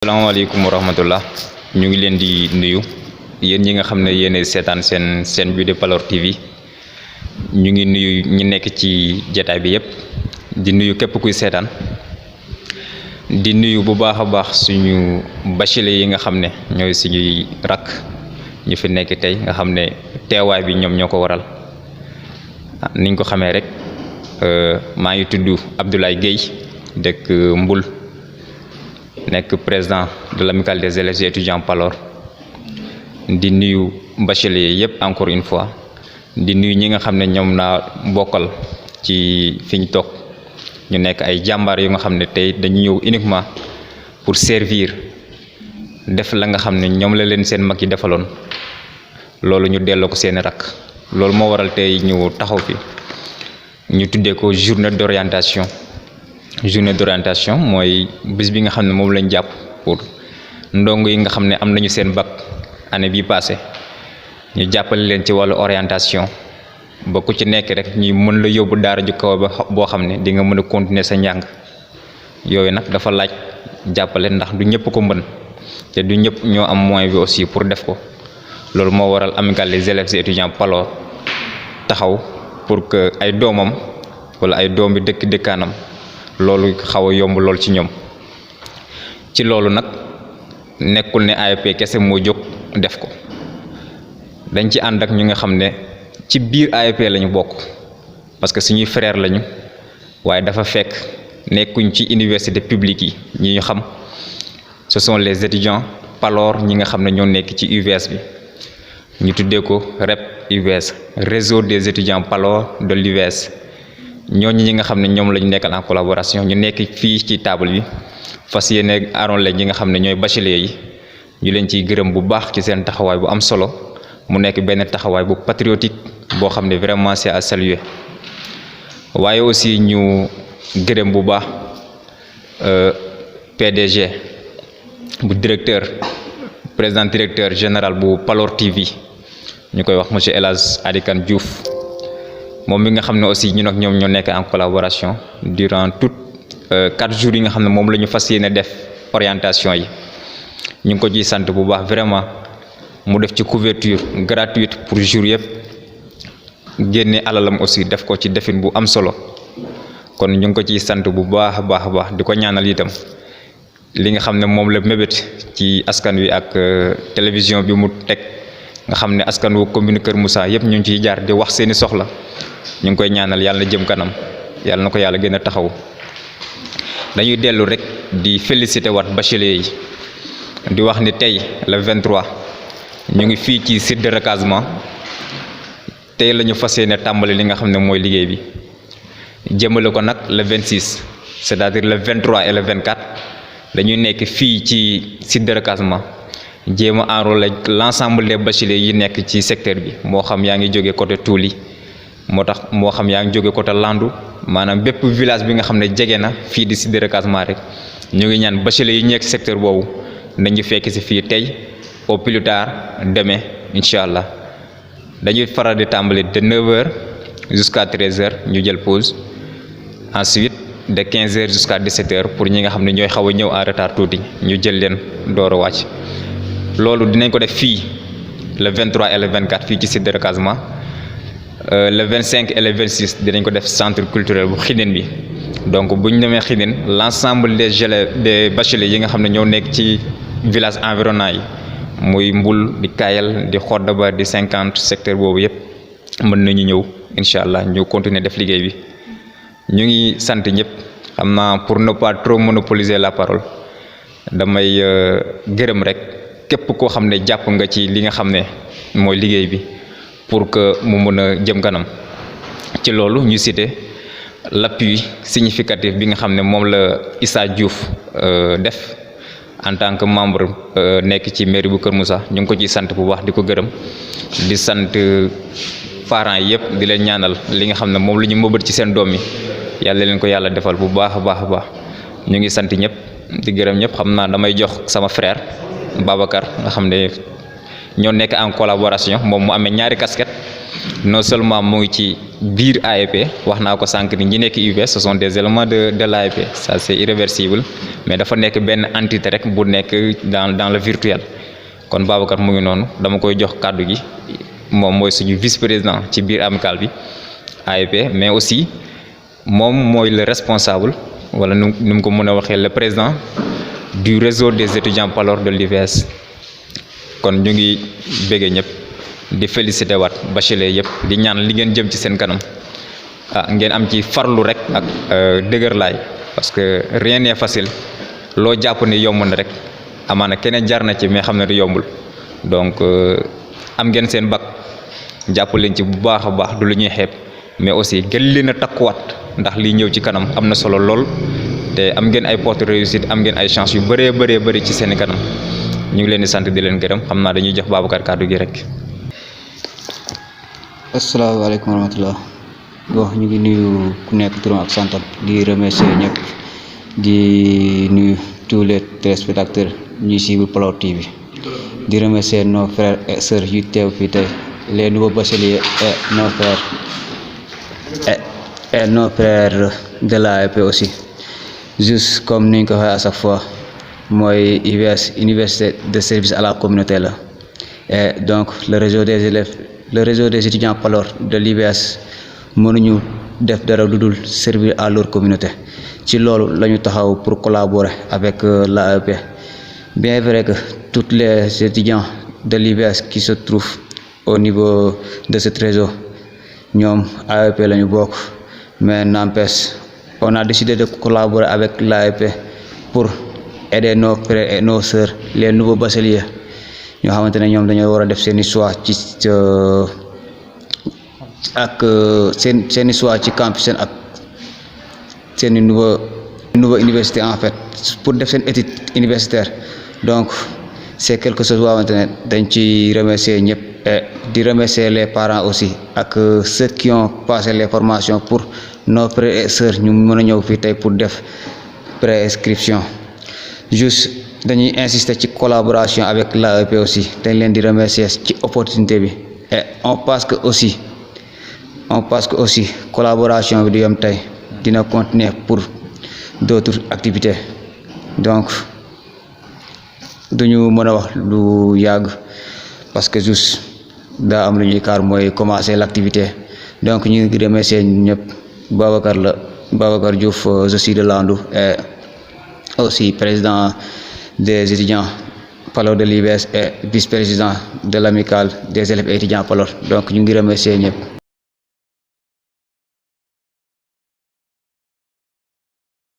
Assalamualaikum warahmatullah. Ñu ngi leen di nuyu yeen ñi nga xamne yene sétane sen bi de Palor TV. ñu ngi nuyu ñi nekk ci jotaay bi yépp di nuyu képp kuy sétane di nuyu bu baaxa baax suñu bachelier yi nga xamne ñoy suñuy rak ñu fi nekk tay nga xamne téway bi ñom ñoko waral niñ ko xamé rek ma ngi tuddu Abdoulaye Gueye dekk Mbul nek président de l'amicale des élèves et étudiants Palor di nuyu bachelier yépp encore une fois di nuyu ñi nga xamne ñom na bokal ci fiñ tok ñu nek ay jambar yu nga xamne tay dañu ñew uniquement pour servir def la nga xamne ñom la leen seen mag yi defalon lolu ñu delo ko seen rak lolu mo waral tay ñu taxaw fi ñu tuddé ko journée d'orientation moy bis bi nga xamne mom lañ japp pour ndong yi nga xamne am nañu seen bac année bi passé ñu jappal leen ci walu orientation ba ku ci nekk rek ñi mën la yobbu daara ju kaw bo xamne di nga mëna continuer sa njang yoy nak dafa laaj jappalé ndax du ñepp ko mën té du ñepp ño am moyen bi aussi pour def ko lolu mo waral amicale des élèves et étudiants Palor taxaw pour que ay domam wala ay doom bi dekkanam lolu xawa yomb lol ci ñom ci lolu nak nekkul ne AFP kesse mo jog def ko dañ ci and ak ñu nga xamne ci biir AFP lañu bok parce que suñuy frère lañu waye dafa fekk nekkuñ ci université publique yi ñi ñu xam ce sont les étudiants Palor ñi nga xamne ñoo nekk ci UVS bi ñu tuddé ko REP UVS réseau des étudiants Palor de l'UVS ñooñu ñi nga xamne ñom lañu nekkal en collaboration ñu nekk fi ci table bi fasiyene aron la ñi nga xamne ñoy bachelier yi ñu leen ci gërëm bu baax ci seen taxaway bu am solo mu nekk ben taxaway bu patriotique bo xamne vraiment c'est à saluer waye aussi ñu gërëm bu baax PDG bu président directeur général bu Palor TV ñukoy wax monsieur Elhadj Adikan Diouf mom mi nga xamne aussi ñun ak ñom ñoo nekk en collaboration durant tout 4 jours yi nga xamne mom lañu fasiyene def orientation yi ñu ko ci sante bu baax vraiment mu def ci couverture gratuite pour jour yépp génné alalam aussi def ko ci defin bu am solo kon ñu ko ci sante bu baax baax diko ñaanal itam li nga xamne mom la mébét ci askan wi ak télévision bi mu tek nga xamne askan wu commune Kër Moussa yépp ñu ci jaar di wax seeni soxla ñu koy ñaanal yalla na jëm kanam yalla nako yalla gëna taxaw dañuy déllu rek di féliciter wat bachelier yi di wax ni tay le 23 ñu ngi fi ci site de recasement tay lañu fassiyene tambali li nga xamne moy liggéey bi jëmele ko nak le 26 c'est-à-dire le 23 et le 24 dañuy nekk fi ci site de recasement jéma enrôler l'ensemble des bacheliers yi nekk ci secteur bi mo xam yaangi joggé côté Touli motax mo xam yaangi joggé côté Landou manam bép village bi nga xamné djégé na fi di site de recasement rek ñu ngi ñaan bacheliers yi nekk secteur bobu nañu fekk ci fi tay au plus tard demain inchallah dañuy faral di tambali de 9h jusqu'à 13h ñu jël pause ensuite de 15h jusqu'à 17h pour ñi nga xamné ñoy xawa ñëw en retard touti ñu jël leen dooro wacc lolu dinañ ko def fi le 23 et le 24 fi ci site de recasement le 25 et le 26 dinañ ko def centre culturel bu Xinen bi donc buñ démé Xinen l'ensemble des bacheliers yi nga xamné ñoo nekk ci village environnant yi muy Mbul di Kayal di Xodaba di 50 secteur bobu yépp mën nañu ñëw inshallah ñu continuer def liggéey bi ñu ngi sant ñëpp xamna pour ne pas trop monopoliser la parole damay gërëm rek képp ko xamné japp nga ci li nga xamné moy liggéey bi pour que mu mëna jëm kanam ci lolu ñu cité l'appui significatif bi nga xamné mom la Issa Diouf def en tant que membre nek ci mairie bu Kër Moussa ñu ngi ko ci sante bu baax diko gërëm di sante parents yépp di leen ñaanal li nga xamné mom lañu mëbët ci seen doom yi yalla leen ko yalla defal bu baax baax ñu ngi sante ñëpp di gërëm ñëpp xamna damay jox sama frère Babacar nga xamné ñoo nek en collaboration mom mu amé ñaari casquette non seulement mu ngi ci biir AEP wax naa ko sànq ni ñi nekk UVS ce sont des éléments de l'AEP, ça c'est irréversible, mais dafa nekk benn entité rek bu nekk dans le virtuel. kon Babacar mu ngi noonu dama koy jox kàddu gi moom mooy suñu vice-président ci biir amicale bi AEP, mais aussi moom mooy le responsable wala nu mu ko mën a waxee le président du réseau des étudiants Palor de l'UVS. kon ñu ngi béggee ñëpp di féliciter waat bachelier yëpp di ñaan li ngeen jëm ci seen kanam ngeen am ci farlu rek ak dëgër laay, parce que rien n'est facile. loo jàpp ni yomb na rek amaana keneen jaar na ci mais xam ne du yombul. donc am ngeen seen bac jàpp leen ci bu baax a baax du lu ñuy xeeb, mais aussi gën leen a takkuwaat ndax lii ñëw ci kanam am na solo lool te am ngeen ay porte réussite, am ngeen ay chance yu bëree bëri ci seen kanam. ñu ngi leen di sant di leen gërëm, xam naa dañuy jox Babacar kàddu gi rek. asalaamaaleykum wa rahmatulah. bon ñu ngi nuyu ku nekk turam ak santam di remercier ñëpp di nuyu tous les téléspectateurs ñuy suivre Palor TV di remercier nos frères et sœurs yu teew fii tey, les nouveaux bacheliers et nos frères de l'AEP aussi. juste comme ni ñu ko waxee à chaque fois mooy UVS université de service à la communauté la, et donc le réseau des élèves, le réseau des étudiants Palor de l'UVS mënuñu def dara lu dul servir à leur communauté. ci loolu la ñu taxaw pour collaborer avec l'AEP. bien vrai que tous les étudiants de l'UVS qui se trouvent au niveau de ce réseau ñoom AEP la ñu bokk, mais n'empêche on a décidé de collaborer avec l'AEP pour aider nos frères et nos sœurs, les nouveaux bacheliers ñoo xamante ne ñoom dañoo war a def seeni choix ci ak seeni choix ci campus seen ak seeni nouveau université en fait, pour def seen étude universitaire. donc c'est quelque chose boo xamante ne dañ ci remercier ñëpp, et di remercier les parents aussi ak ceux qui ont passé les formations pour nos frères et sœurs ñu mën a ñëw fii tey pour def préinscription. juste dañuy insister ci collaboration avec l'AEP aussi, dañ leen di remercier ci opportunité bi, et on pense que aussi collaboration bi du yem tey, dina continuer pour d'autres activités. donc duñu mën a wax lu yàgg parce que juste daa am lu ñuy kaar mooy commencer l'activité. donc ñu ngi remercier ñëpp. Babacar Diouf, je suis de Landou et aussi président des étudiants Palor de l'UVS et vice-président de l'amicale des élèves et étudiants Palor. donc ñu ngi remercier ñëpp.